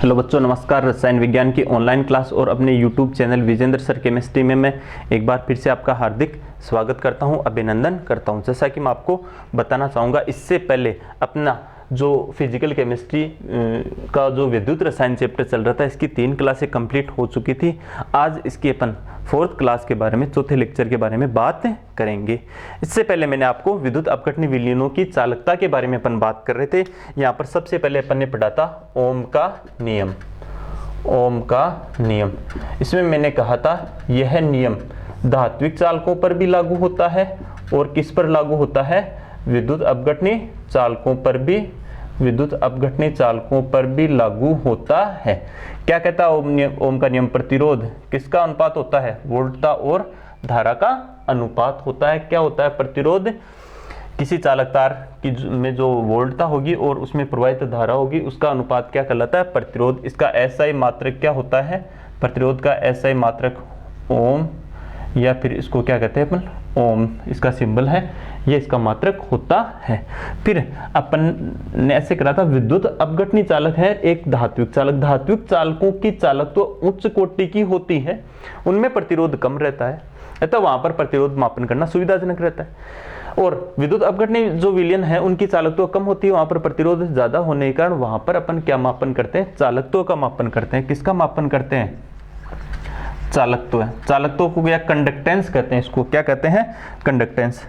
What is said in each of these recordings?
Hello बच्चों, नमस्कार। रसायन विज्ञान की ऑनलाइन क्लास और अपने YouTube channel Vijendra sir chemistry में मैं एक बार फिर से आपका हार्दिक स्वागत करता हूं, अभिनंदन करता हूं। जैसा कि मैं आपको बताना चाहूँगा, इससे पहले अपना जो फिजिकल केमिस्ट्री का जो विद्युत रसायन चैप्टर चल रहा था, इसकी 3 क्लासें कंप्लीट हो चुकी थी। आज इसकी अपन 4th क्लास के बारे में, चौथे लेक्चर के बारे में बात करेंगे। इससे पहले मैंने आपको विद्युत अपघटनीय विलयनों की चालकता के बारे में अपन बात कर रहे थे। यहाँ पर सबसे पहले अपन ने पढ़ा था ओम का नियम। ओम का नियम, इसमें मैंने कहा था यह नियम धात्विक चालकों पर भी लागू होता है और किस पर लागू होता है? विद्युत अपघटनीय चालकों पर भी, विद्युत अपघटनीय चालकों पर भी लागू होता है। क्या कहता है ओम का नियम? प्रतिरोध किसका अनुपात होता है? वोल्टता और धारा का अनुपात होता है। क्या होता है? प्रतिरोध किसी चालक तार की में जो वोल्टता होगी और उसमें प्रवाहित धारा होगी, उसका अनुपात क्या कहलाता है? प्रतिरोध। इसका एसआई मात्रक क्या होता है? प्रतिरोध का एसआई मात्रक ओम, या फिर इसको क्या कहते हैं अपन? ओम, इसका सिंबल है, ये इसका मात्रक होता है। फिर अपन ने ऐसे करा था, विद्युत अपघटनीय चालक है एक धात्विक चालक। धात्विक चालकों की चालक तो उच्च कोटि की होती है, उनमें प्रतिरोध कम रहता है, अतः वहां पर प्रतिरोध मापन करना सुविधाजनक रहता है। और विद्युत अपघटनीय जो विलयन है, उनकी चालकत्व कम होती है, वहां पर प्रतिरोध ज्यादा होने के कारण वहां पर अपन क्या मापन करते हैं? चालकत्व का मापन करते हैं। किसका मापन करते हैं? चालकत्व। चालकत्व को या कंडक्टेंस कहते हैं। इसको क्या कहते हैं? कंडक्टेंस।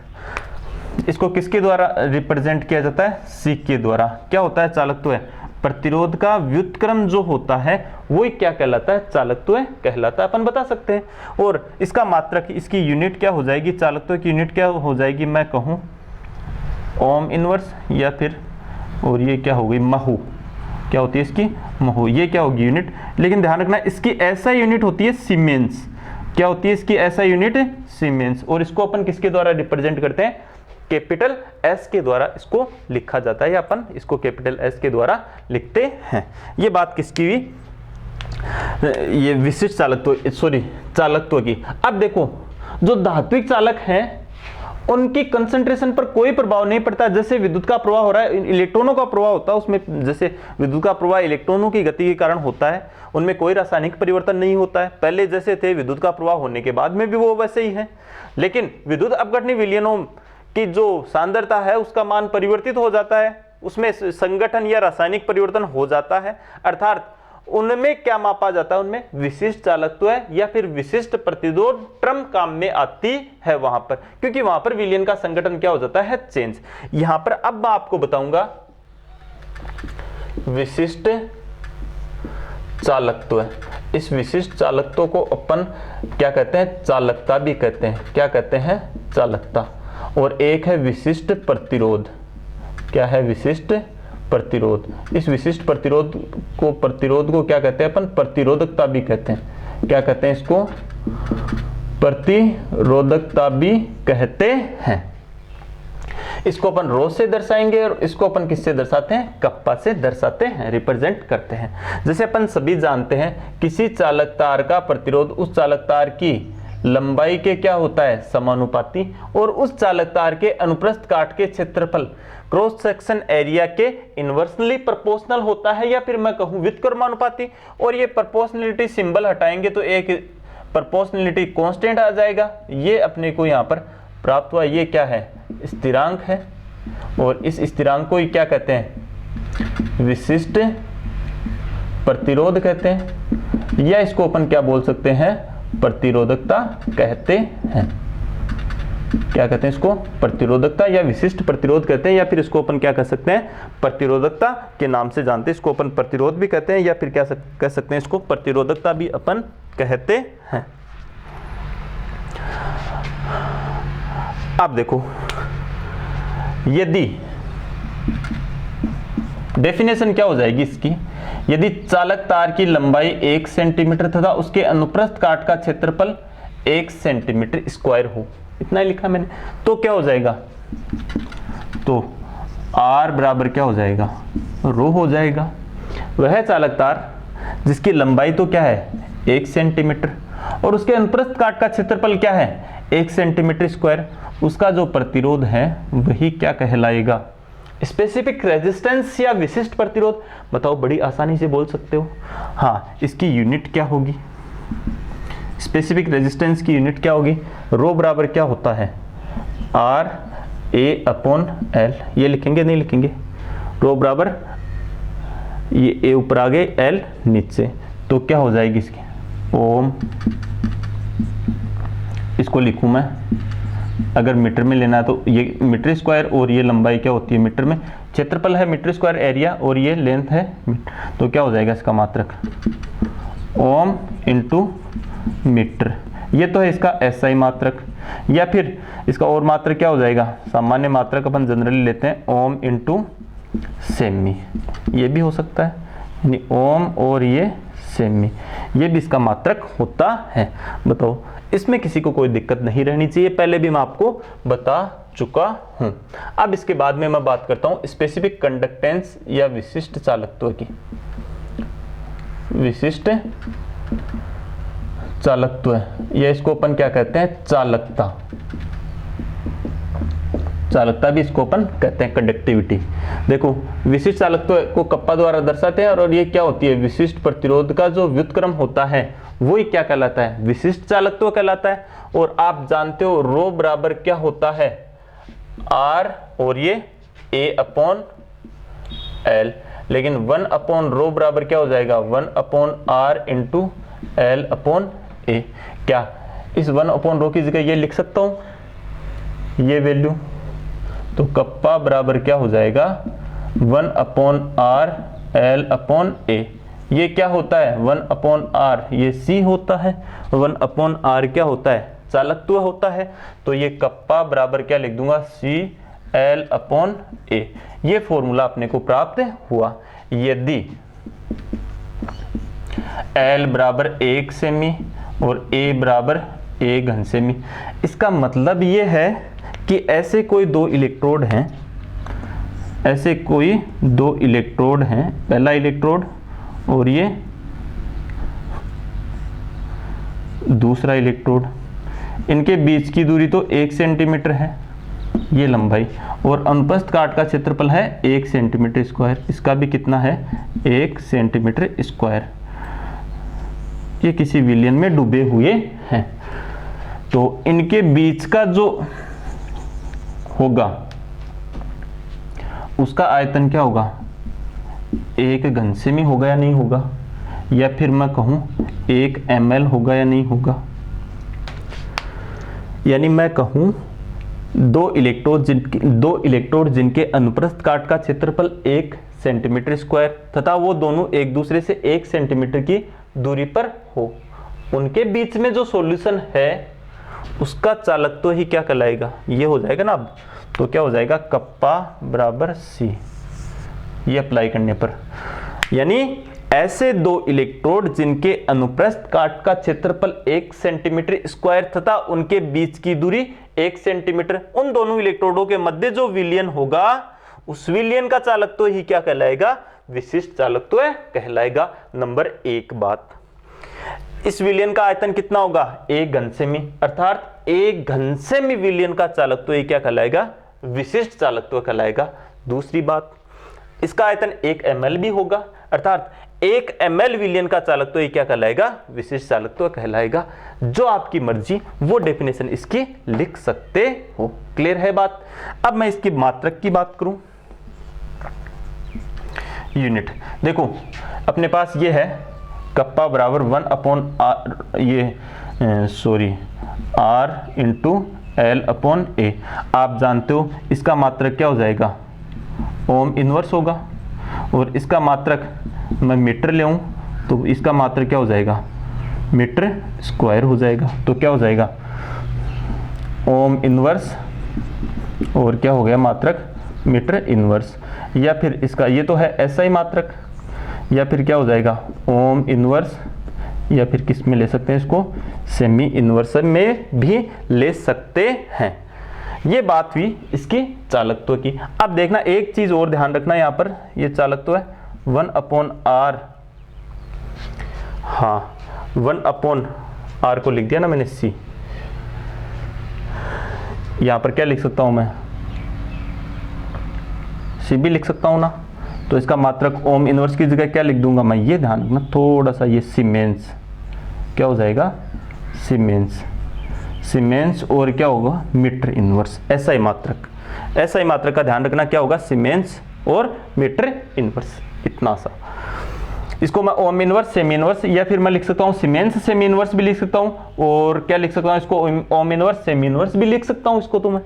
इसको किसके द्वारा रिप्रेजेंट किया जाता है? सी के द्वारा। क्या होता है चालकत्व? प्रतिरोध का व्युत्क्रम जो होता है वो क्या कहलाता है? चालकत्व कहलाता है, अपन बता सकते हैं। और इसका मात्रक, इसकी यूनिट क्या हो जाएगी? चालकत्व की यूनिट क्या हो जाएगी? मैं कहूं ओम इनवर्स, या फिर और ये क्या होगी? महू। क्या होती है इसकी? महू। ये क्या होगी? यूनिट। लेकिन ध्यान रखना, इसकी ऐसा यूनिट होती है सीमेंस। क्या होती है इसकी ऐसा यूनिट? सीमेंस। और इसको अपन किसके द्वारा रिप्रेजेंट करते हैं? कैपिटल एस के द्वारा इसको लिखा जाता है, या अपन इसको कैपिटल एस के द्वारा लिखते हैं। ये बात किसकी हुई? ये विशिष्ट चालकत्व, सॉरी चालकत्व की। अब देखो, जो धात्विक चालक हैं उनकी कंसंट्रेशन पर कोई प्रभाव नहीं पड़ता। जैसे विद्युत का प्रवाह हो रहा है, इलेक्ट्रॉनों का प्रवाह होता है उसमें, जैसे विद्युत का प्रवाह इलेक्ट्रॉनों की गति के कारण होता है, उनमें कोई रासायनिक परिवर्तन नहीं होता है। पहले जैसे थे, विद्युत का प्रवाह होने के बाद में भी वो वैसे ही है। लेकिन विद्युत अपघटनीय विलयनों की जो सांद्रता है उसका मान परिवर्तित हो जाता है, उसमें संगठन या रासायनिक परिवर्तन हो जाता है। अर्थात उनमें क्या मापा जाता है? उनमें विशिष्ट चालकत्व या फिर विशिष्ट प्रतिरोध टर्म काम में आती है वहां पर, क्योंकि वहां पर विलयन का संगठन क्या हो जाता है? चेंज। यहां पर अब मैं आपको बताऊंगा विशिष्ट चालकत्व। इस विशिष्ट चालकत्व को अपन क्या कहते हैं? चालकता भी कहते हैं। क्या कहते हैं? चालकता। और एक है विशिष्ट प्रतिरोध। क्या है? विशिष्ट प्रतिरोध। इस विशिष्ट प्रतिरोध को क्या कहते हैं अपन? प्रतिरोधकता भी कहते हैं। क्या कहते हैं इसको? प्रतिरोधकता भी कहते हैं। इसको अपन रो से दर्शाएंगे और इसको अपन किससे दर्शाते हैं? कप्पा से दर्शाते हैं, रिप्रेजेंट करते हैं। जैसे अपन सभी जानते हैं, किसी चालक तार का प्रतिरोध उस चालक तार की लंबाई के क्या होता है? समानुपाती। और उस चालक तार के अनुप्रस्थ काट के क्षेत्रफल क्रॉस सेक्शन एरिया के इनवर्सली प्रोपोर्शनल होता है, या फिर मैं कहूं व्युत्क्रमानुपाती। और ये प्रोपोर्शनलिटी सिंबल हटाएंगे तो एक प्रोपोर्शनलिटी कांस्टेंट आ जाएगा। ये अपने को यहां पर प्राप्त हुआ। ये क्या है? स्थिरांक है। और इस स्थिरांक को क्या कहते हैं? विशिष्ट प्रतिरोध कहते हैं, या इसको अपन क्या बोल सकते हैं? प्रतिरोधकता कहते हैं। क्या कहते हैं इसको? प्रतिरोधकता या विशिष्ट प्रतिरोध कहते हैं, या फिर इसको अपन क्या कह सकते हैं? प्रतिरोधकता के नाम से जानते हैं। इसको अपन प्रतिरोध भी कहते हैं, या फिर क्या कह सकते हैं? इसको प्रतिरोधकता भी अपन कहते हैं। अब देखो, यदि डेफिनेशन क्या हो जाएगी इसकी? यदि चालक तार की लंबाई 1 सेंटीमीटर तथा उसके अनुप्रस्थ काट का क्षेत्रफल 1 सेंटीमीटर स्क्वायर हो, इतना ही लिखा मैंने, तो क्या हो जाएगा? तो R बराबर क्या हो जाएगा? रो हो जाएगा। वह चालक तार जिसकी लंबाई तो क्या है? 1 सेंटीमीटर, और उसके अनुप्रस्थ काट का क्षेत्रफल क्या है? 1 सेंटीमीटर स्क्वायर। उसका जो प्रतिरोध है वही क्या कहलाएगा? स्पेसिफिक रेजिस्टेंस या विशिष्ट प्रतिरोध, बताओ, बड़ी आसानी से बोल सकते हो। हाँ, इसकी यूनिट क्या होगी, स्पेसिफिक रेजिस्टेंस की यूनिट क्या होगी, रो बराबर क्या होता है, आर ए अपॉन एल। ये लिखेंगे, नहीं लिखेंगे, रो बराबर ये ए ऊपर आ गए, एल नीचे, तो क्या हो जाएगी इसकी ओम। इसको लिखूं मैं, अगर मीटर में लेना है तो ये मीटर स्क्वायर, और ये लंबाई क्या होती है मीटर में, क्षेत्रफल है मीटर स्क्वायर एरिया, और ये लेंथ है, तो क्या हो जाएगा इसका मात्रक ओम इंटू मीटर। ये तो है इसका एसआई मात्रक, या फिर इसका और मात्रक क्या हो जाएगा, सामान्य मात्रक अपन जनरली लेते हैं ओम इंटू सेमी, ये भी हो सकता है, यानी ओम और ये सेमी, ये भी इसका मात्रक होता है। बताओ, इसमें किसी को कोई दिक्कत नहीं रहनी चाहिए, पहले भी मैं आपको बता चुका हूं। अब इसके बाद में मैं बात करता हूं स्पेसिफिक कंडक्टेंस या विशिष्ट चालकत्व की। विशिष्ट चालकत्व, या इसको अपन क्या कहते हैं, चालकता। चालकता भी इसको अपन कहते हैं, कंडक्टिविटी। देखो, विशिष्ट चालकत्व को कप्पा द्वारा दर्शाते हैं, और ये क्या होती है, विशिष्ट प्रतिरोध का जो व्युत्क्रम होता है वो ही क्या कहलाता है, विशिष्ट चालकत्व कहलाता है। और आप जानते हो रो बराबर क्या होता है, आर, और ये ए अपॉन एल, लेकिन 1 अपॉन रो बराबर क्या हो जाएगा, 1 upon R into L upon A. क्या इस 1 अपॉन रो की जगह ये लिख सकता हूं, ये वैल्यू, तो कप्पा बराबर क्या हो जाएगा, 1 अपॉन आर एल अपॉन ए। ये क्या होता है, 1 अपॉन आर, ये सी होता है, 1 अपॉन आर क्या होता है, चालकत्व होता है, तो ये कप्पा बराबर क्या लिख दूंगा, सी एल अपॉन ए। ये फॉर्मूला अपने को प्राप्त हुआ। यदि एल बराबर 1 सेमी और ए बराबर 1 घन सेमी, इसका मतलब ये है कि ऐसे कोई दो इलेक्ट्रोड हैं, ऐसे कोई दो इलेक्ट्रोड हैं, पहला इलेक्ट्रोड और ये दूसरा इलेक्ट्रोड, इनके बीच की दूरी तो 1 सेंटीमीटर है, ये लंबाई, और अनुप्रस्थ काट का क्षेत्रफल है 1 सेंटीमीटर स्क्वायर, इसका भी कितना है, 1 सेंटीमीटर स्क्वायर। ये किसी विलयन में डूबे हुए हैं, तो इनके बीच का जो होगा उसका आयतन क्या होगा, 1 घन सेमी होगा या नहीं होगा, या फिर मैं कहूं 1 ml होगा या नहीं होगा। यानी मैं कहूं दो इलेक्ट्रोड जिनके अनुप्रस्थ काट का क्षेत्रफल 1 सेंटीमीटर स्क्वायर तथा वो दोनों एक दूसरे से 1 सेंटीमीटर की दूरी पर हो, उनके बीच में जो सॉल्यूशन है उसका चालकत्व ही क्या कहलाएगा, ये हो जाएगा ना। अब तो क्या हो जाएगा, कप्पा बराबर सी, ये अप्लाई करने पर, यानी ऐसे दो इलेक्ट्रोड जिनके अनुप्रस्थ काट का क्षेत्रफल 1 सेंटीमीटर स्क्वायर तथा उनके बीच की दूरी 1 सेंटीमीटर, उन दोनों इलेक्ट्रोडों के मध्य जो विलयन होगा उस विलयन का चालकत्व ही क्या कहलाएगा, विशिष्ट चालकत्व कहलाएगा। नंबर 1 बात, इस विलयन का आयतन कितना होगा, 1 घन सेमी, अर्थात 1 घन सेमी विलयन का चालकत्व ये क्या कहलाएगा, विशिष्ट चालकत्व कहलाएगा। दूसरी बात, इसका आयतन 1 ml भी होगा, अर्थात 1 ml विलयन का चालकत्व ये क्या कहलाएगा, विशिष्ट चालकत्व कहलाएगा। जो आपकी मर्जी वो डेफिनेशन इसकी लिख सकते हो। क्लियर है बात। अब मैं इसकी मात्रक की बात करूं, यूनिट देखो अपने पास ये है, कप्पा बराबर 1 अपॉन आर, ये sorry R into L upon A. आप जानते हो इसका मात्रक क्या हो जाएगा, ओम इनवर्स होगा, और इसका मात्रक मैं मीटर ले आऊं तो इसका मात्रक क्या हो जाएगा, मीटर स्क्वायर हो जाएगा। तो क्या हो जाएगा, ओम इनवर्स और क्या हो गया मात्रक, मीटर इनवर्स, या फिर इसका ये तो है एसआई मात्रक, या फिर क्या हो जाएगा ओम इनवर्स, या फिर किस में ले सकते हैं इसको, सेमी इनवर्स में भी ले सकते हैं। ये बात हुई इसकी चालकत्व की। अब देखना एक चीज और ध्यान रखना, यहां पर ये चालकत्व है 1 अपॉन आर, हाँ 1 अपॉन आर को लिख दिया ना मैंने सी, यहां पर क्या लिख सकता हूं मैं, सी भी लिख सकता हूँ ना। तो इसका मात्रक ओम इनवर्स की जगह क्या लिख दूंगा मैं, ये ध्यान रखना थोड़ा सा, ये सीमेंस क्या हो जाएगा, सीमेंस और क्या होगा मीटर इनवर्स, एसआई मात्रक का ध्यान रखना क्या होगा, सीमेंस और मीटर इनवर्स, इतना सा। इसको मैं ओम इनवर्स, सेमी इनवर्स, या फिर मैं लिख सकता हूँ सीमेंस सेमी इनवर्स भी लिख सकता हूँ, और क्या लिख सकता हूँ इसको, ओम इनवर्स सेमी इनवर्स भी लिख सकता हूँ इसको तो मैं,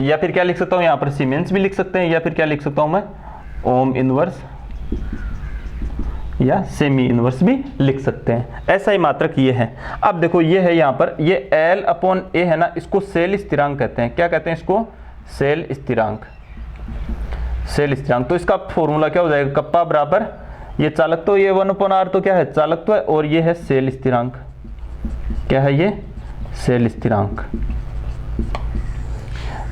या फिर क्या लिख सकता हूँ यहाँ पर सीमेंस भी लिख सकते हैं, या फिर क्या लिख सकता हूँ मैं, ओम इनवर्स या सेमी इनवर्स भी लिख सकते हैं। ऐसा ही मात्रक ये है। अब देखो ये है यहाँ पर, ये L/A है ना, इसको सेल स्थिरांक कहते हैं। क्या कहते हैं इसको, सेल स्थिरांक। तो इसका फॉर्मूला क्या हो जाएगा, कप्पा बराबर ये चालकत्व, तो ये 1/r तो क्या है चालकत्व है, और ये है सेल स्थिरांक। क्या है ये, सेल स्थिरांक।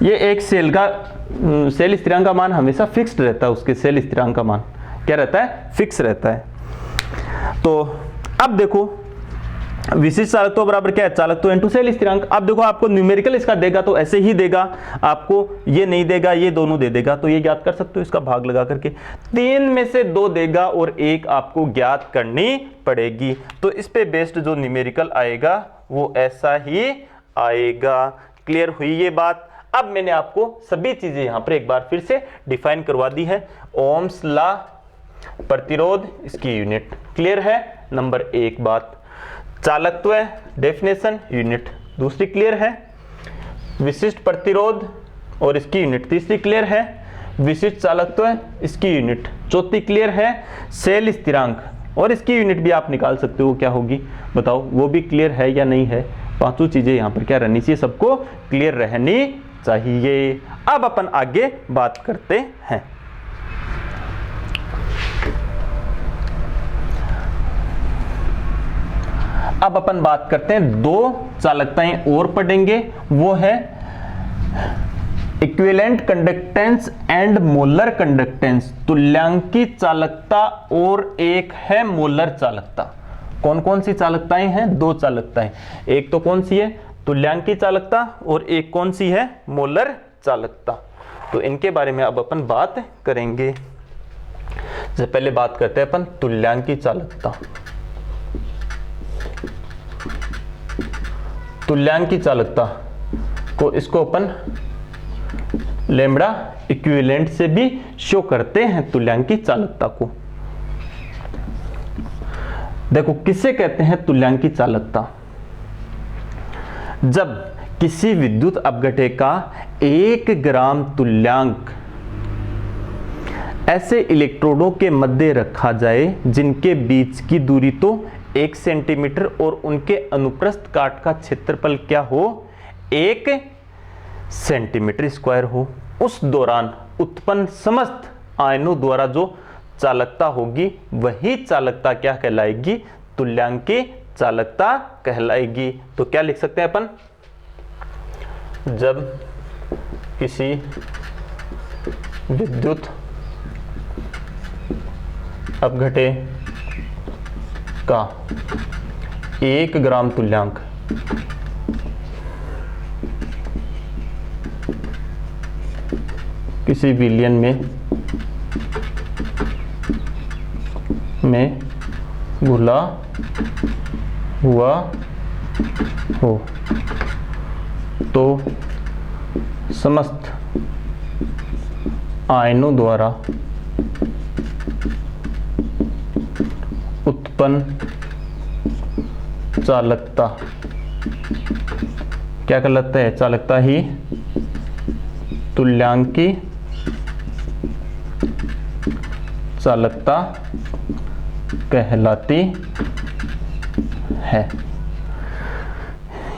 ये एक सेल स्थिरांक का मान हमेशा फिक्स्ड रहता है, उसके सेल स्थिरांक का मान क्या रहता है, फिक्स रहता है। तो अब देखो विशिष्ट चालकत्व बराबर क्या है, चालकत्व इनटू सेल स्थिरांक। अब देखो आपको न्यूमेरिकल इसका देगा तो ऐसे ही देगा, आपको ये नहीं देगा, ये दोनों दे देगा, तो ये ज्ञात कर सकते हो इसका भाग लगा करके। 3 में से 2 देगा और 1 आपको ज्ञात करनी पड़ेगी। तो इस पे बेस्ड जो न्यूमेरिकल आएगा वो ऐसा ही आएगा। क्लियर हुई ये बात। अब मैंने आपको सभी चीजें यहां पर एक बार फिर से डिफाइन करवा दी है। ओम्स लॉ, प्रतिरोध, इसकी यूनिट क्लियर है, नंबर 1 बात। चालकत्व डेफिनेशन, यूनिट दूसरी क्लियर है। विशिष्ट प्रतिरोध और इसकी यूनिट तीसरी क्लियर है। विशिष्ट चालकत्व इसकी यूनिट चौथी क्लियर है। सेल स्थिरांक और इसकी यूनिट भी आप निकाल सकते हो, क्या होगी बताओ, वो भी क्लियर है या नहीं है। पांचों चीजें यहां पर क्या रहनी चाहिए, सबको क्लियर रहनी चाहिए। अब अपन आगे बात करते हैं। अब अपन बात करते हैं, 2 चालकताएं और पढ़ेंगे, वो है equivalent conductance and molar conductance, तुल्यांकी चालकता, और एक है मोलर चालकता। कौन कौन सी चालकताएं हैं, 2 चालकताएं। एक तो कौन सी है, तुल्यांकी चालकता, और एक कौन सी है, मोलर चालकता। तो इनके बारे में अब अपन बात करेंगे। जैसे पहले बात करते हैं अपन तुल्यांकी चालकता। तुल्यांकी चालकता को इसको अपन लैम्ब्डा इक्विवेलेंट से भी शो करते हैं, तुल्यांकी चालकता को। देखो किसे कहते हैं तुल्यांकी चालकता, जब किसी विद्युत अपघट्य का 1 ग्राम तुल्यांक ऐसे इलेक्ट्रोडों के मध्य रखा जाए जिनके बीच की दूरी तो 1 सेंटीमीटर और उनके अनुप्रस्थ काट का क्षेत्रफल क्या हो, 1 सेंटीमीटर स्क्वायर हो। उस दौरान उत्पन्न समस्त आयनों द्वारा जो चालकता होगी वही चालकता क्या कहलाएगी, तुल्यांकी चालकता कहलाएगी। तो क्या लिख सकते हैं अपन, जब किसी विद्युत अपघट्य का 1 ग्राम तुल्यांक किसी विलयन में घुला हुआ हो तो समस्त आयनों द्वारा उत्पन्न चालकता क्या कहलाता है, चालकता ही तुल्यांकी चालकता कहलाती है।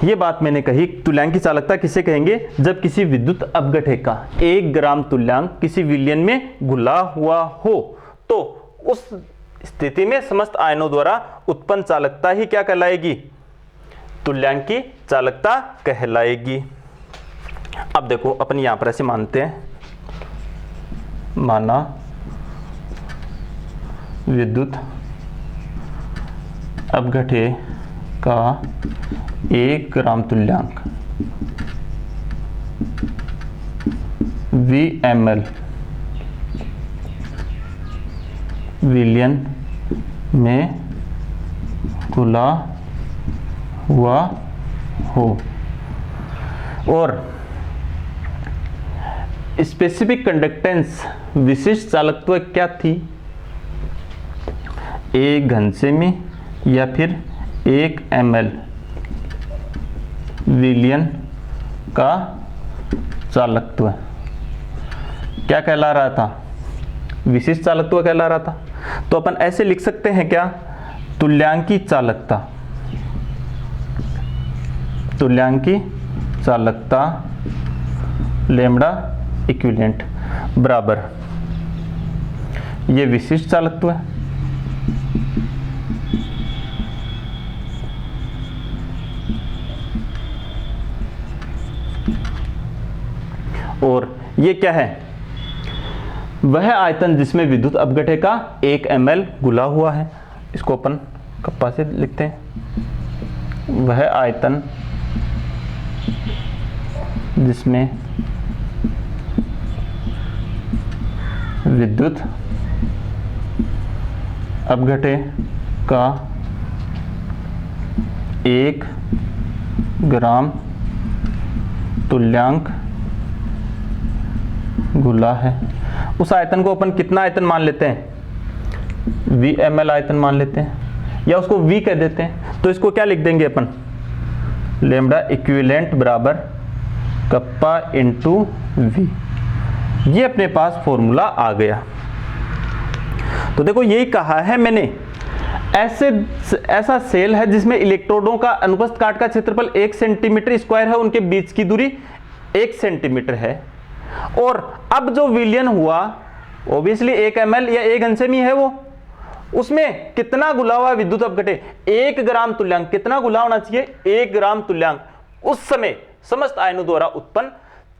ये बात मैंने कही, तुल्यांकी चालकता किसे कहेंगे, जब किसी विद्युत अपघट्य का 1 ग्राम तुल्यांक किसी विलयन में घुला हुआ हो तो उस स्थिति में समस्त आयनों द्वारा उत्पन्न चालकता ही क्या कहलाएगी, तुल्यांकी चालकता कहलाएगी। अब देखो अपन यहां पर ऐसे मानते हैं, माना विद्युत अपघट्य का 1 ग्राम तुल्यांक VML विलयन में घुला हुआ हो। और स्पेसिफिक कंडक्टेंस विशिष्ट चालकत्व क्या थी? 1 घन सेमी या फिर 1 ml विलयन का चालकत्व क्या कहला रहा था? विशिष्ट चालकत्व कहला रहा था। तो अपन ऐसे लिख सकते हैं क्या? तुल्यांकी चालकता, तुल्यांकी चालकता लैम्ब्डा इक्विवेलेंट बराबर ये विशिष्ट चालकत्व है, और ये क्या है? वह आयतन जिसमें विद्युत अपघट्य का 1 ml घुला हुआ है। इसको अपन कप्पा से लिखते हैं। वह आयतन जिसमें विद्युत अपघट्य का 1 ग्राम तुल्यांक घुला है। उस आयतन को अपन कितना आयतन मान लेते हैं? VmL आयतन मान लेते हैं, या उसको V कह देते हैं। तो इसको क्या लिख देंगे अपन? लैम्ब्डा इक्विवेलेंट बराबर कप्पा इंटू V। ये अपने पास फॉर्मूला आ गया। तो देखो यही कहा है मैंने, ऐसा सेल है जिसमें इलेक्ट्रोडों का अनुप्रस्थ काट का क्षेत्रफल 1 सेंटीमीटर स्क्वायर है, उनके बीच की दूरी 1 सेंटीमीटर है। और अब जो विलयन हुआ ऑब्वियसली 1 ml या 1 घन सेमी है, वो उसमें कितना घुला हुआ विद्युत अपघट्य? 1 ग्राम तुल्यांक। कितना घुला होना चाहिए? 1 ग्राम तुल्यांक। उस समय समस्त आयनों द्वारा उत्पन्न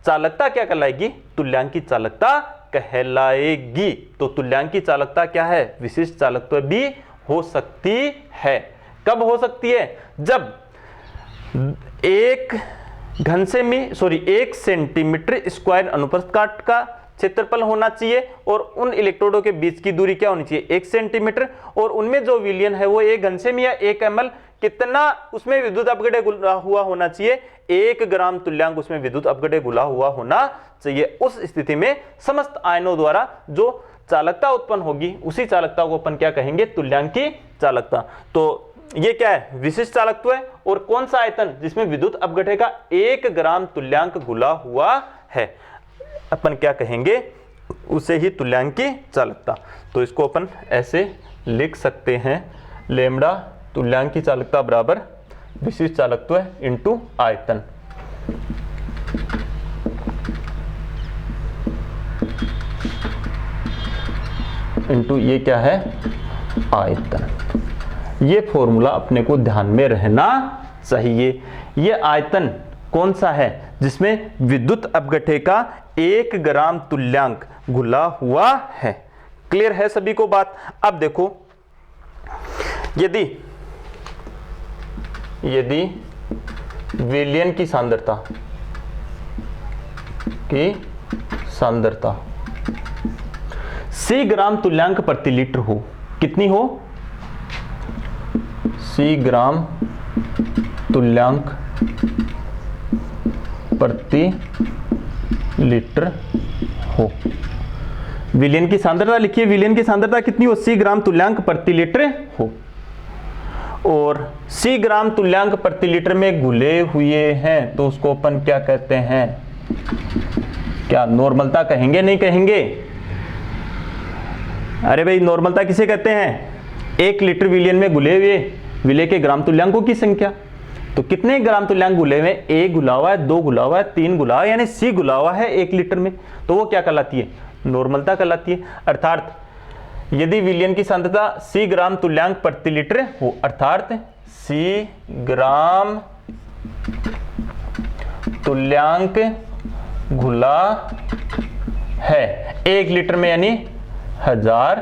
चालकता क्या कहलाएगी? तुल्यांकी चालकता कहलाएगी। तो तुल्यांकी चालकता क्या है? विशिष्ट चालकत्व भी हो सकती है। कब हो सकती है? जब 1 सेंटीमीटर स्क्वायर अनुप्रस्थ काट का क्षेत्रफल होना चाहिए, और उन इलेक्ट्रोडों के बीच की दूरी क्या होनी चाहिए? 1 सेंटीमीटर, और उनमें जो विलयन है वो 1 घन सेमी या 1 ml। कितना उसमें विद्युत अपघट्य घुला हुआ होना चाहिए? 1 ग्राम तुल्यांक उसमें विद्युत अपघट्य घुला हुआ होना चाहिए। उस स्थिति में समस्त आयनों द्वारा जो चालकता उत्पन्न होगी उसी चालकता को अपन क्या कहेंगे? तुल्यांकी चालकता। तो ये क्या है? विशिष्ट चालकत्व है। और कौन सा आयतन? जिसमें विद्युत अपघट्य का 1 ग्राम तुल्यांक घुला हुआ है, अपन क्या कहेंगे? उसे ही तुल्यांकी चालकता। तो इसको अपन ऐसे लिख सकते हैं, लैम्ब्डा तुल्यांकी चालकता बराबर विशिष्ट चालकत्व इंटू आयतन। इंटू ये क्या है? आयतन। ये फॉर्मूला अपने को ध्यान में रहना चाहिए। ये आयतन कौन सा है? जिसमें विद्युत अपघट्य का 1 ग्राम तुल्यांक घुला हुआ है। क्लियर है सभी को बात? अब देखो, यदि विलयन की सांद्रता C ग्राम तुल्यांक प्रति लीटर हो, कितनी हो? C ग्राम तुल्यांक प्रति लीटर हो। विलयन की सांद्रता लिखिए, विलयन की सांद्रता कितनी हो? C ग्राम तुल्यांक प्रति लीटर हो। और C ग्राम तुल्यांक प्रति लीटर में घुले हुए हैं, तो उसको अपन क्या कहते हैं? क्या नॉर्मलता कहेंगे? नहीं कहेंगे? अरे भाई, नॉर्मलता किसे कहते हैं? 1 लीटर विलयन में घुले हुए विलय के ग्राम तुल्यांकों की संख्या। तो कितने ग्राम तुल्यांक घुले हुए? 1 घुला हुआ है, 2 घुला हुआ है, 3 घुला हुआ है, यानी C घुला हुआ है 1 लीटर में। तो वो क्या कहलाती है? नॉर्मलता कहलाती है। अर्थात यदि विलयन की सांद्रता C ग्राम तुल्यांक प्रति लीटर हो, अर्थात C ग्राम तुल्यांक घुला है 1 लीटर में, यानी 1000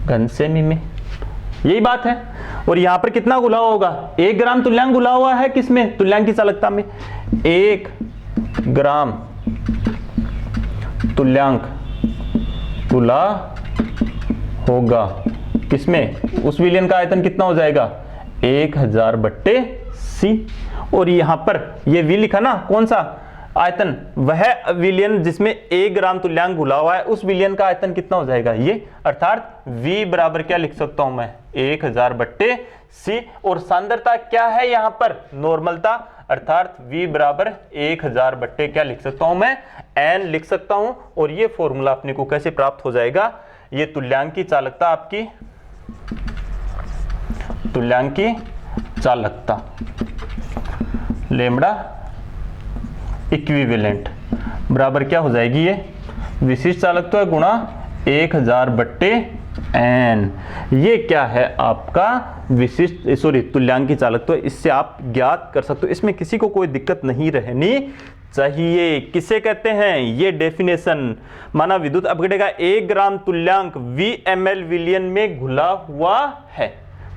घन सेमी में। यही बात है। और यहां पर कितना घुला होगा? 1 ग्राम तुल्यांक घुला हुआ है किसमें? तुल्यांक की चालकता में। 1 ग्राम तुल्यांक घुला होगा किसमें, उस विलयन का आयतन कितना हो जाएगा 1000 बट्टे सी। और यहां पर ये V लिखा ना, कौन सा आयतन, वह विलयन जिसमें 1 ग्राम तुल्यांक घुला हुआ है, उस विलयन का आयतन कितना हो जाएगा ये, अर्थात V बराबर क्या लिख सकता हूं मैं 1000 बट्टे सी। और सांद्रता क्या है यहां पर, नॉर्मलता, अर्थात V बराबर 1000 बट्टे क्या लिख सकता हूं मैं N लिख सकता हूं। और ये फॉर्मूला अपने को कैसे प्राप्त हो जाएगा, ये तुल्यांक की चालकता, आपकी तुल्यांक की चालकता लेमड़ा इक्विवेलेंट बराबर क्या हो जाएगी, ये विशिष्ट चालकत्व गुणा 1000 बट्टे N। ये क्या है आपका विशिष्ट तुल्यांक की चालकत्व, इससे आप ज्ञात कर सकते हो, इसमें किसी को कोई दिक्कत नहीं रहनी चाहिए। किसे कहते हैं, ये डेफिनेशन, माना विद्युत अपघटन का 1 ग्राम तुल्यांक VmL विलयन में घुला हुआ है,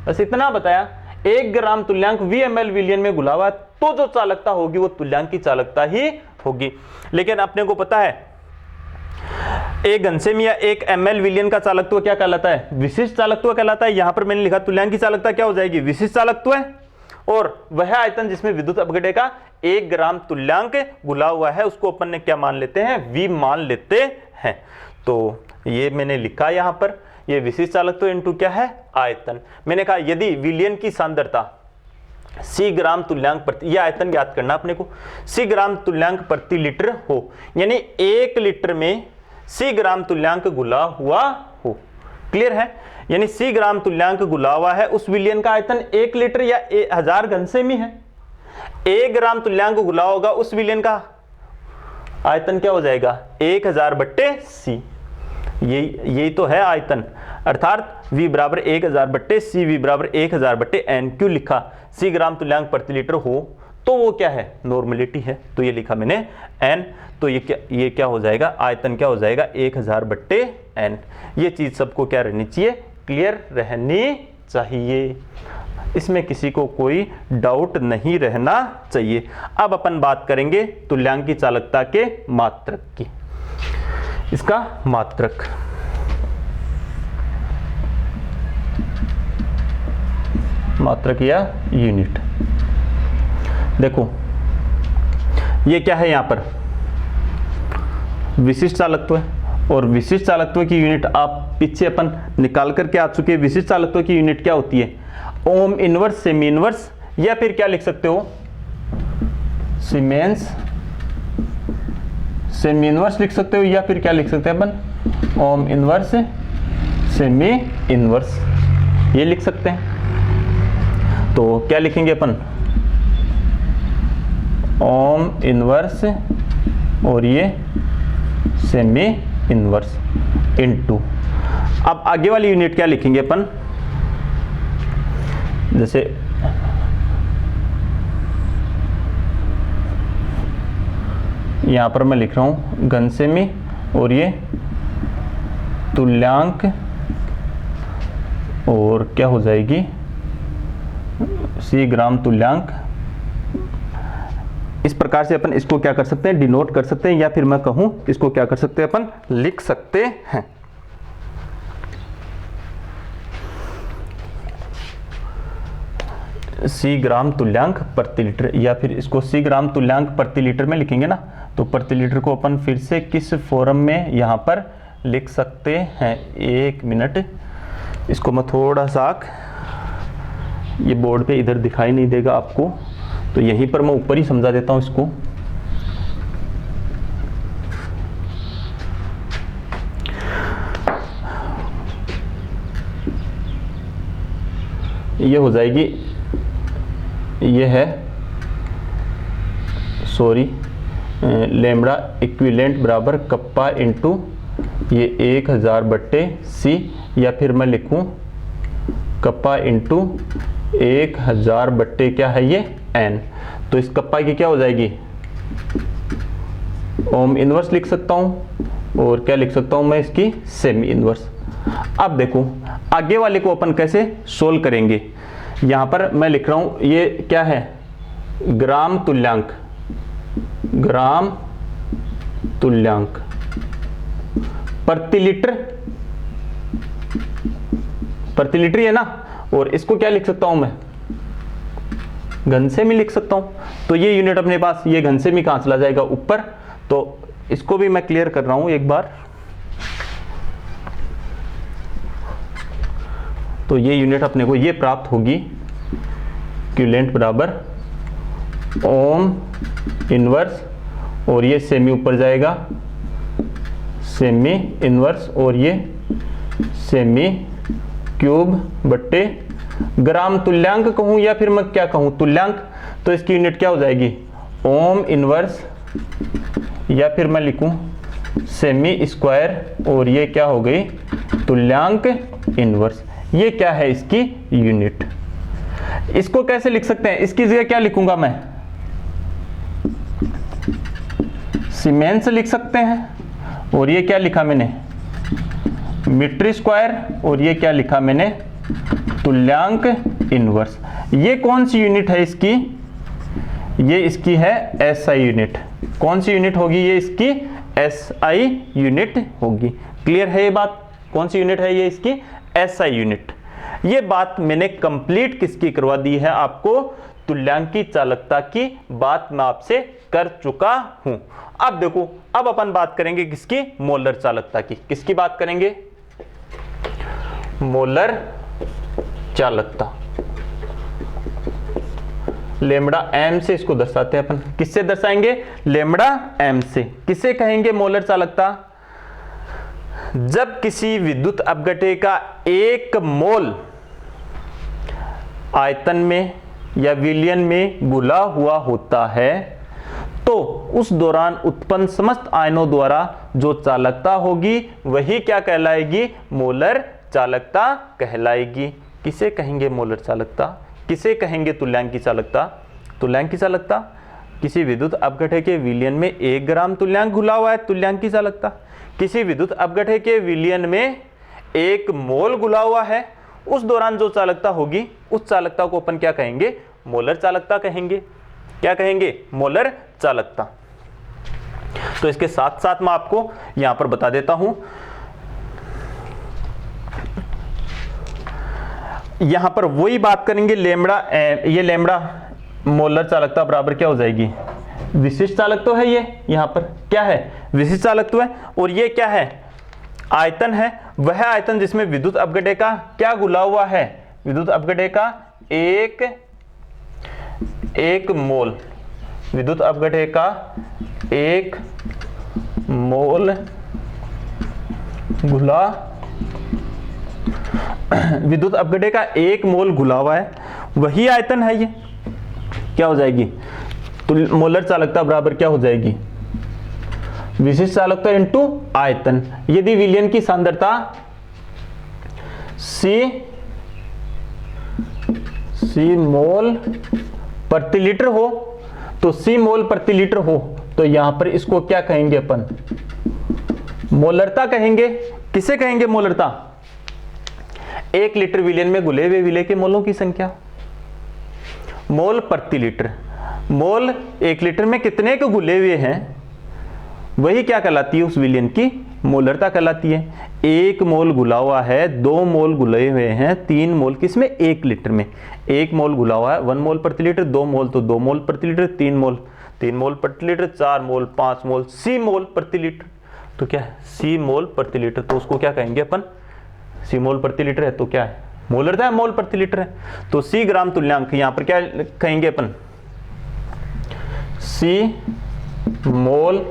बस इतना बताया। 1 ग्राम तुल्यांक VmL विलयन में घुला हुआ, तो जो चालकता होगी वो तुल्यांक की चालकता ही होगी। लेकिन अपने को पता है 1 घनसेमी या 1 ml विलयन का चालकत्व क्या कहलाता है, विशिष्ट चालकत्व कहलाता है। यहां पर मैंने लिखा तुल्यांक की चालकता क्या हो जाएगी, विशिष्ट चालकत्व है। और वह आयतन जिसमें विद्युत अपघटन का 1 ग्राम तुल्यांक घुला हुआ है, उसको अपन ने क्या मान लेते हैं, V मान लेते हैं। तो ये मैंने लिखा यहां पर, ये विशिष्ट चालकत्व इनटू क्या है, आयतन। मैंने कहा यदि विलयन की सांद्रता C ग्राम तुल्यांक प्रति, यह आयतन ज्ञात करना अपने को, C ग्राम तुल्यांक प्रति लीटर हो, यानी 1 लीटर में C ग्राम तुल्यांक घुला हुआ हो, क्लियर है, यानी C ग्राम तुल्यांक घुला हुआ है, उस विलयन का आयतन 1 लीटर या 1000 घनसेमी है। 1 ग्राम तुल्यांक घुला होगा, उस विलयन का आयतन क्या हो जाएगा 1000 बट्टे C। यही तो है आयतन, अर्थात V बराबर 1000 बट्टे C, V बराबर 1000 बट्टे N। क्यों लिखा, C ग्राम तुल्यांक प्रति लीटर हो तो वो क्या है, नॉर्मलिटी है, तो ये लिखा मैंने N। तो ये क्या हो जाएगा, आयतन क्या हो जाएगा 1000 बट्टे N। ये चीज सबको क्या रहनी चाहिए, क्लियर रहनी चाहिए, इसमें किसी को कोई डाउट नहीं रहना चाहिए। अब अपन बात करेंगे तुल्यांक की चालकता के मात्रक की, इसका मात्रक, मात्रक या यूनिट। देखो ये क्या है, यहां पर विशिष्ट चालकत्व है, और विशिष्ट चालकत्व की यूनिट आप पीछे अपन निकाल करके आ चुके हैं। विशिष्ट चालकत्व की यूनिट क्या होती है, ओम इनवर्स, सेमी इनवर्स, या फिर क्या लिख सकते हो सीमेंस सेमी इनवर्स लिख सकते हो, या फिर क्या लिख सकते हैं अपन ओम इनवर्स सेमी इनवर्स, ये लिख सकते हैं। तो क्या लिखेंगे अपन, ओम इनवर्स और ये सेमी इनवर्स इनटू, अब आगे वाली यूनिट क्या लिखेंगे अपन, जैसे यहां पर मैं लिख रहा हूं घनसेमी और ये तुल्यांक, और क्या हो जाएगी C ग्राम तुल्यांक। इस प्रकार से अपन इसको क्या कर सकते हैं, डिनोट कर सकते हैं, या फिर मैं कहूं इसको क्या कर सकते हैं अपन, लिख सकते हैं। C ग्राम तुल्यांक प्रति लीटर, या फिर इसको C ग्राम तुल्यांक प्रति लीटर में लिखेंगे ना, तो प्रति लीटर को अपन फिर से किस फॉर्म में यहां पर लिख सकते हैं, 1 मिनट, इसको मैं थोड़ा सा, ये बोर्ड पे इधर दिखाई नहीं देगा आपको, तो यहीं पर मैं ऊपर ही समझा देता हूं इसको। ये हो जाएगी, ये है लेमड़ा इक्विवेलेंट बराबर कप्पा इंटू ये 1000 बट्टे C, या फिर मैं लिखूं कप्पा इंटू 1000 बट्टे क्या है ये N। तो इस कप्पा की क्या हो जाएगी, ओम इनवर्स लिख सकता हूं, और क्या लिख सकता हूं मैं इसकी सेमी इनवर्स। अब देखो आगे वाले को अपन कैसे सोल्व करेंगे। यहां पर मैं लिख रहा हूं ये क्या है, ग्राम तुल्यांक, ग्राम तुल्यांक प्रति लीटर प्रति लीटर है ना, और इसको क्या लिख सकता हूं मैं, घन सेमी लिख सकता हूं। तो ये यूनिट अपने पास, ये घन सेमी कहां चला जाएगा, ऊपर। तो इसको भी मैं क्लियर कर रहा हूं एक बार। तो ये यूनिट अपने को ये प्राप्त होगी, इक्विवेलेंट बराबर ओम इनवर्स, और ये सेमी ऊपर जाएगा, सेमी इनवर्स, और ये सेमी क्यूब बट्टे ग्राम। तुल्यांक कहूं या फिर मैं क्या कहूं, तुल्यांक। तो इसकी यूनिट क्या हो जाएगी, ओम इनवर्स, या फिर मैं लिखूं सेमी स्क्वायर, और ये क्या हो गई, तुल्यांक इनवर्स। ये क्या है इसकी यूनिट। इसको कैसे लिख सकते हैं, इसकी जगह क्या लिखूंगा मैं, सीमेंस लिख सकते हैं, और ये क्या लिखा मैंने, मीटर स्क्वायर, और ये क्या लिखा मैंने, तुल्यांक इनवर्स। ये कौन सी यूनिट है इसकी, ये इसकी है एसआई यूनिट। कौन सी यूनिट होगी ये इसकी, एसआई यूनिट होगी। क्लियर है ये बात, कौन सी यूनिट है ये इसकी, एसआई यूनिट। ये बात मैंने कंप्लीट किसकी करवा दी है आपको, तुल्यांकी चालकता की बात मैं आपसे कर चुका हूं। अब देखो, अब अपन बात करेंगे किसकी, मोलर चालकता की। किसकी बात करेंगे, मोलर चालकता। लेमड़ा एम से इसको दर्शाते हैं अपन। किससे दर्शाएंगे, लेमड़ा एम से। किसे कहेंगे मोलर चालकता, जब किसी विद्युत अपघट्य का 1 मोल आयतन में या विलयन में घुला हुआ होता है, तो उस दौरान उत्पन्न समस्त आयनों द्वारा जो चालकता होगी वही क्या कहलाएगी, मोलर चालकता कहलाएगी। किसे कहेंगे मोलर चालकता, किसे कहेंगे तुल्यांकी चालकता। तुल्यांकी चालकता, किसी विद्युत अपघट्य के विलयन में 1 ग्राम तुल्यांक घुला हुआ है, तुल्यांकी चालकता। किसी विद्युत अपघट्य के विलयन में 1 मोल घुला हुआ है, उस दौरान जो चालकता होगी उस चालकता को अपन क्या कहेंगे, मोलर चालकता कहेंगे। क्या कहेंगे, मोलर चालकता। तो इसके साथ साथ मैं आपको यहां पर बता देता हूं, यहां पर वही बात करेंगे लेमड़ा, ये लेमड़ा मोलर चालकता बराबर क्या हो जाएगी, विशिष्ट चालकत्व है। ये यहां पर क्या है, विशिष्ट चालकत्व है। और ये क्या है, आयतन है, वह आयतन जिसमें विद्युत अपघट्य का क्या घुला हुआ है, विद्युत अपघट्य का 1 मोल, विद्युत अपघट्य का 1 मोल घुला, विद्युत अपघट्य का 1 मोल घुला हुआ है, वही आयतन है। ये क्या हो जाएगी, तो मोलर चालकता बराबर क्या हो जाएगी, विशिष्ट चालकता इंटू आयतन। यदि विलयन की सांद्रता C मोल प्रति लीटर हो, तो C मोल प्रति लीटर हो, तो यहां पर इसको क्या कहेंगे अपन, मोलरता कहेंगे। किसे कहेंगे मोलरता, 1 लीटर विलयन में घुले हुए विलय के मोलों की संख्या, मोल प्रति लीटर। मोल 1 लीटर में कितने के घुले हुए हैं, वही क्या कहलाती है, उस विलयन की मोलरता कहलाती है। 1 मोल घुला हुआ है, 2 मोल घुले हुए हैं, 3 मोल किसमें, 1 लीटर में। 1 मोल घुला हुआ है 1 मोल प्रति लीटर, 2 मोल तो 2 मोल प्रति लीटर, 3 मोल प्रति लीटर, 4 मोल, 5 मोल, C मोल प्रति लीटर। तो क्या है, C मोल प्रति लीटर। तो उसको क्या कहेंगे अपन, C मोल प्रति लीटर है तो क्या है, मोलरता है, मोल प्रति लीटर है। तो C ग्राम तुल्यांक, यहां पर क्या कहेंगे अपन, C मोल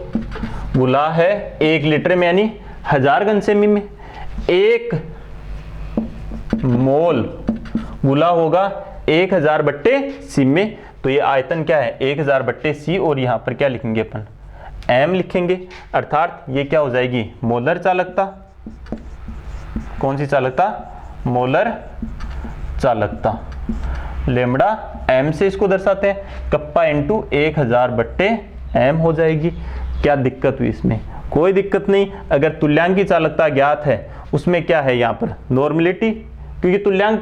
घुला है 1 लीटर में, यानी 1000 घन सेमी में। 1 मोल घुला होगा 1000 बट्टे C में, तो ये आयतन क्या है, 1000 बट्टे C, और यहां पर क्या लिखेंगे अपन, M लिखेंगे। अर्थात ये क्या हो जाएगी, मोलर चालकता। कौन सी चालकता, मोलर चालकता। लेमड़ा M से इसको दर्शाते हैं, कप्पा इंटू 1000 बट्टे M हो जाएगी। क्या दिक्कत हुई इसमें, कोई दिक्कत नहीं। अगर तुल्यांक की चालकता ज्ञात है, उसमें क्या है यहाँ पर नॉर्मलिटी, क्योंकि तुल्यांक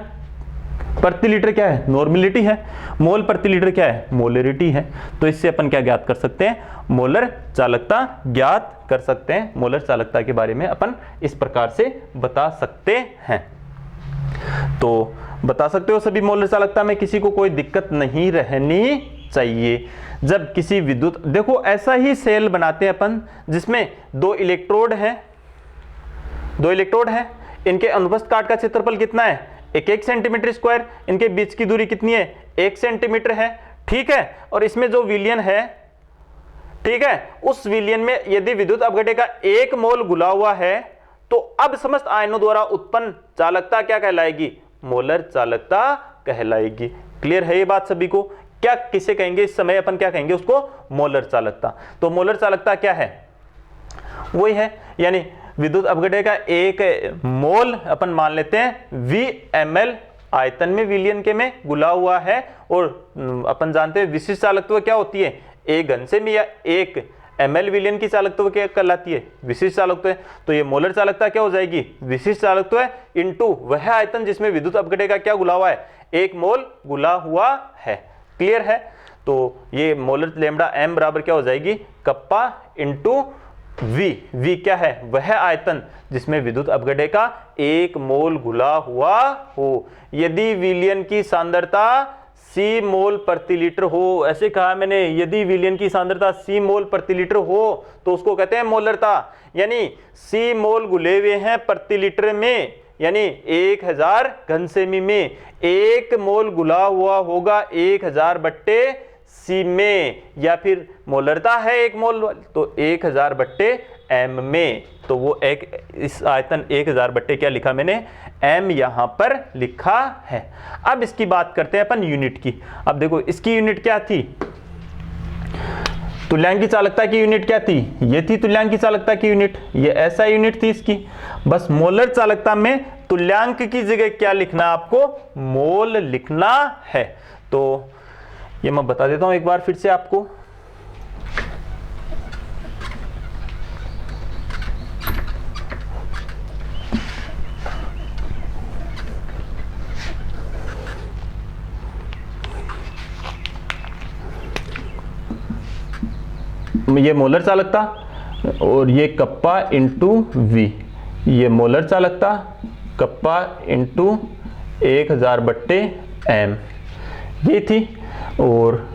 प्रति लीटर क्या है, नॉर्मलिटी है। मोल प्रति लीटर क्या है, मोलरिटी है। तो इससे अपन क्या ज्ञात कर सकते हैं, मोलर चालकता ज्ञात कर सकते हैं। मोलर चालकता के बारे में अपन इस प्रकार से बता सकते हैं। तो बता सकते हो सभी मोलर चालकता में किसी को कोई दिक्कत नहीं रहनी चाहिए। जब किसी विद्युत, देखो ऐसा ही सेल बनाते हैं अपन जिसमें दो इलेक्ट्रोड है, इनके अनुप्रस्थ काट का क्षेत्रफल कितना है, 1 सेंटीमीटर स्क्वायर, इनके बीच की दूरी कितनी है, 1 सेंटीमीटर है, ठीक है। और इसमें जो विलयन है, ठीक है, उस विलयन में यदि विद्युत अपघटय का 1 मोल घुला हुआ है तो अब समस्त आयनों द्वारा उत्पन्न चालकता क्या कहलाएगी, मोलर चालकता कहलाएगी। क्लियर है ये बात सभी को? क्या किसे कहेंगे इस समय अपन, क्या कहेंगे उसको, मोलर चालकता। तो मोलर चालकता क्या है, वही है, यानी विद्युत अपघटय का 1 मोल अपन मान लेते हैं VmL आयतन में विलयन के में घुला हुआ है। और अपन जानते हैं विशिष्ट चालकत्व क्या होती है, 1 घन से में या 1 ml विलयन की चालकत्व क्या कहलाती है, विशिष्ट चालकत्व है। तो ये मोलर चालकता क्या हो जाएगी, विशिष्ट चालकत्व है इनटू वह आयतन जिसमें विद्युत अपघटय का क्या घुला हुआ है, 1 मोल घुला हुआ है। क्लियर है? तो ये मोलर लैम्डा m बराबर क्या हो जाएगी, कप्पा इंटू V क्या है, वह आयतन जिसमें विद्युत अपघटय का 1 मोल घुला हुआ हो। यदि विलयन की सांद्रता C मोल प्रति लीटर हो, ऐसे कहा मैंने, यदि विलयन की सांद्रता C मोल प्रति लीटर हो तो उसको कहते हैं मोलरता। यानी C मोल घुले हुए हैं प्रति लीटर में, यानी 1000 घन सेमी में 1 मोल घुला हुआ होगा 1000 बट्टे C में, या फिर मोलरता है 1 मोल तो 1000 बट्टे M में। तो वो एक इस आयतन 1000 बट्टे क्या लिखा मैंने, M यहां पर लिखा है। अब इसकी बात करते हैं अपन यूनिट की। अब देखो इसकी यूनिट क्या थी, तुल्यांक की चालकता की यूनिट क्या थी, ये थी तुल्यांक की चालकता की यूनिट, ये ऐसा यूनिट थी इसकी। बस मोलर चालकता में तुल्यांक की जगह क्या लिखना, आपको मोल लिखना है। तो ये मैं बता देता हूं एक बार फिर से आपको। ये मोलर चालकता और ये कप्पा इंटू V, ये मोलर चालकता कप्पा इंटू 1000 बट्टे M ये थी। और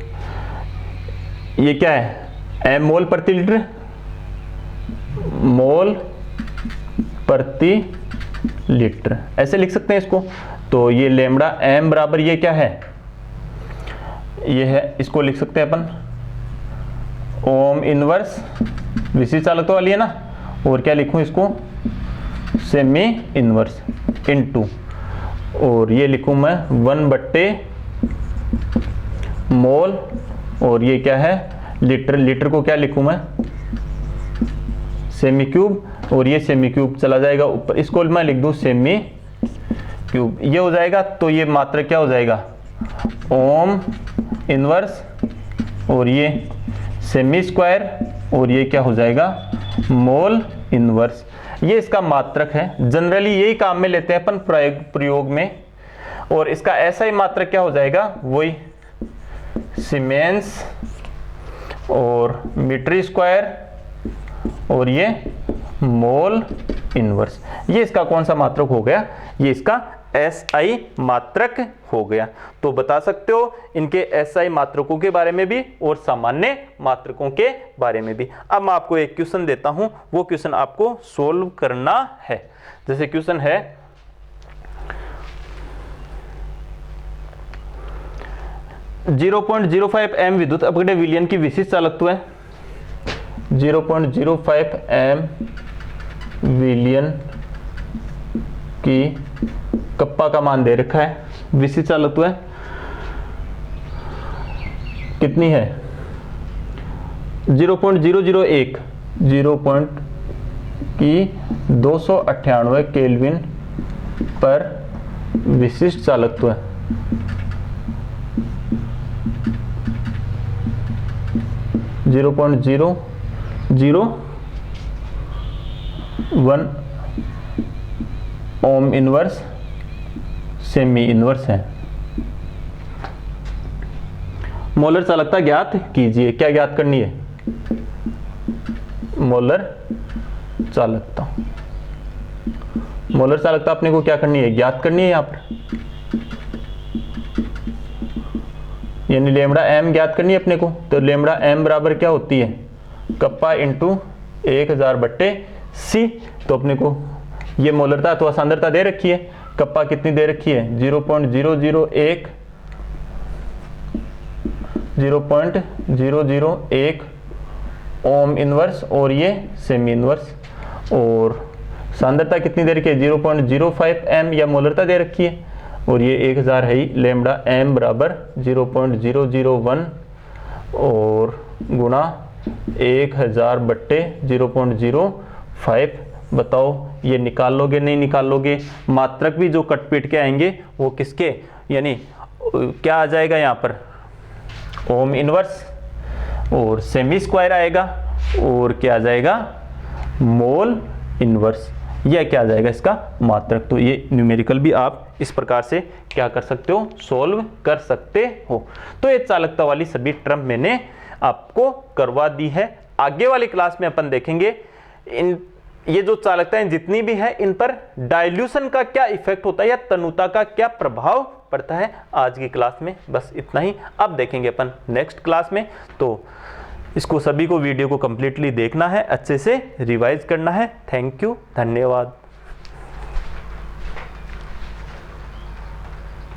ये क्या है, M मोल प्रति लीटर, मोल प्रति लीटर ऐसे लिख सकते हैं इसको। तो ये लैम्डा M बराबर ये क्या है, ये है, इसको लिख सकते हैं अपन ओम इनवर्स, विशिष्ट चालकत्व वाली है ना, और क्या लिखूं इसको, सेमी इनवर्स इनटू, और ये लिखूं मैं 1 बट्टे मोल, और ये क्या है लीटर, लीटर को क्या लिखूं मैं, सेमी क्यूब, और ये सेमी क्यूब चला जाएगा ऊपर, इसको मैं लिख दूं सेमी क्यूब, ये हो जाएगा। तो ये मात्रक क्या हो जाएगा, ओम इनवर्स, और ये सेमी स्क्वायर, और ये क्या हो जाएगा, मोल इनवर्स। ये इसका मात्रक है। जनरली यही काम में लेते हैं अपन प्रयोग में। और इसका ऐसा ही मात्रक क्या हो जाएगा, वही सीमेंस और मीटर स्क्वायर, और ये मोल इनवर्स। ये इसका कौन सा मात्रक हो गया, ये इसका SI मात्रक हो गया। तो बता सकते हो इनके SI मात्रकों के बारे में भी और सामान्य मात्रकों के बारे में भी। अब मैं आपको एक क्वेश्चन देता हूं, वो क्वेश्चन आपको सोल्व करना है। जैसे क्वेश्चन है, .05 M विद्युत अपघटय विलयन की विशिष्ट चालकत्व है, 0.05 M विलयन की कप्पा का मान दे रखा है, विशिष्ट चालकत्व है कितनी है, 0.001 298 केल्विन पर विशिष्ट चालकत्व है। (0.001 ओम इनवर्स सेमी इनवर्स है। मोलर चालकता ज्ञात कीजिए। क्या ज्ञात करनी है, मोलर चालकता। मोलर चालकता अपने को क्या करनी है, ज्ञात करनी है यहाँ पर, यानी लेमड़ा एम ज्ञात करनी है अपने को। तो लेमड़ा एम बराबर क्या होती है, कप्पा इंटू 1000 बट्टे सी। तो अपने को ये मोलरता अथवा सांद्रता दे रखी है, कप्पा कितनी दे रखी है 0.001 ओम इनवर्स और ये सेमी इनवर्स, और सांद्रता कितनी दे रखी है 0.05 एम या मोलरता दे रखी है, और ये 1000 है ही। लेमड़ा एम बराबर 0.001 और गुणा 1000 बट्टे 0.05। बताओ ये निकाल लोगे नहीं निकाल लोगे। मात्रक भी जो कट पीट के आएंगे वो किसके, यानी क्या आ जाएगा यहाँ पर ओम इनवर्स, और सेमी स्क्वायर आएगा, और क्या आ जाएगा मोल इनवर्स, यह क्या आ जाएगा इसका मात्रक। तो ये न्यूमेरिकल भी आप इस प्रकार से क्या कर सकते हो, सोल्व कर सकते हो। तो ये चालकता वाली सभी टर्म मैंने आपको करवा दी है। आगे वाली क्लास में अपन देखेंगे ये जो चालकताएं जितनी भी है इन पर डाइल्यूशन का क्या इफेक्ट होता है या तनुता का क्या प्रभाव पड़ता है। आज की क्लास में बस इतना ही, अब देखेंगे अपन नेक्स्ट क्लास में। तो इसको सभी को वीडियो को कंप्लीटली देखना है, अच्छे से रिवाइज करना है। थैंक यू, धन्यवाद।